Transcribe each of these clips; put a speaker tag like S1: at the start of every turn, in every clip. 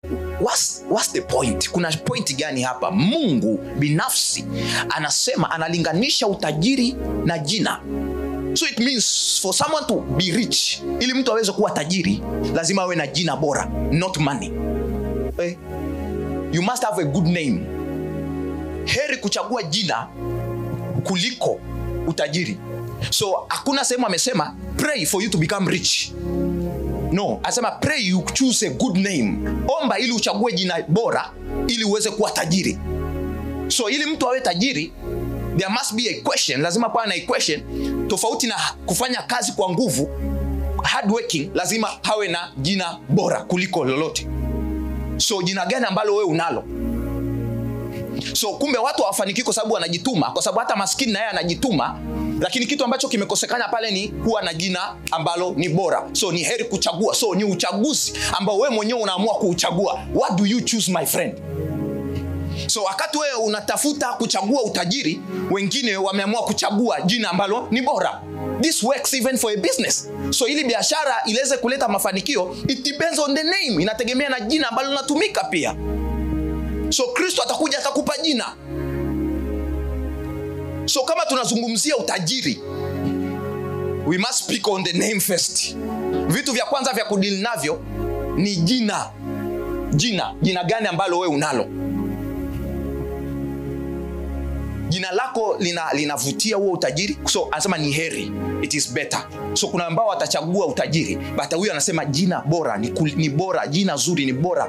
S1: what's the point? Kuna point gani hapa? Mungu binafsi anasema, analinganisha utajiri na jina. So it means for someone to be rich, ili mtu aweze kuwa tajiri, lazima awe na jina bora, not money. Okay? You must have a good name. Heri kuchagua jina kuliko utajiri. So hakuna sehemu amesema pray for you to become rich. No, asema pray you choose a good name. Omba ili uchague jina bora ili uweze kuwa tajiri. So ili mtu awe tajiri, there must be a question, lazima pawe na equation. Tofauti na kufanya kazi kwa nguvu, hard working, lazima hawe na jina bora kuliko lolote. So jina gani ambalo wewe unalo? So kumbe watu hawafaniki kwa sababu wanajituma, kwa sababu hata maskini naye anajituma, lakini kitu ambacho kimekosekana pale ni kuwa na jina ambalo ni bora. So ni heri kuchagua. So ni uchaguzi ambao wewe mwenyewe unaamua kuuchagua. What do you choose, my friend? So wakati wewe unatafuta kuchagua utajiri, wengine wameamua kuchagua jina ambalo ni bora. This works even for a business. So ili biashara iweze kuleta mafanikio, it depends on the name. Inategemea na jina ambalo linatumika pia. So Kristo atakuja atakupa jina. So kama tunazungumzia utajiri, we must speak on the name first. Vitu vya kwanza vya kudeal navyo ni jina. Jina gani ambalo wewe unalo? Jina lako linavutia huo utajiri. So anasema ni heri, it is better. So kuna ambao watachagua utajiri, but huyu anasema jina bora ni bora, jina zuri ni bora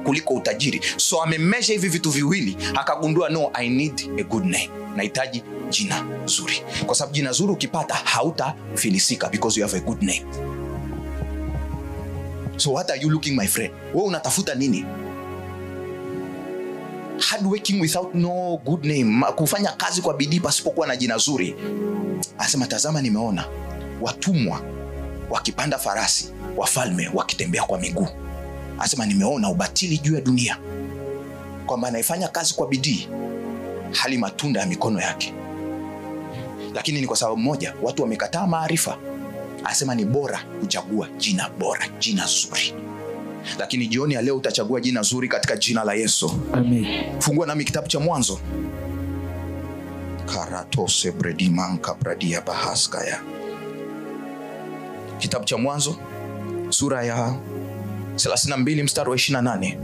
S1: kuliko utajiri. So amemeasure hivi vitu viwili, akagundua no, I need a good name. Nahitaji jina zuri. Kwa sababu jina zuri ukipata hautafilisika, because you have a good name. So what are you looking, my friend? Wewe unatafuta nini? Hard working without no good name, kufanya kazi kwa bidii pasipokuwa na jina zuri. Anasema tazama, nimeona watumwa wakipanda farasi, wafalme wakitembea kwa miguu. Anasema nimeona ubatili juu ya dunia, kwamba anaifanya kazi kwa bidii hali matunda ya mikono yake. Lakini ni kwa sababu moja, watu wamekataa maarifa. Anasema ni bora kuchagua jina bora, jina zuri. Lakini jioni ya leo utachagua jina zuri katika jina la Yesu.
S2: Amen.
S1: Fungua nami kitabu cha Mwanzo. Karatose bredimanka bradia bahaskaya. Kitabu cha Mwanzo sura ya 32 mstari wa 28.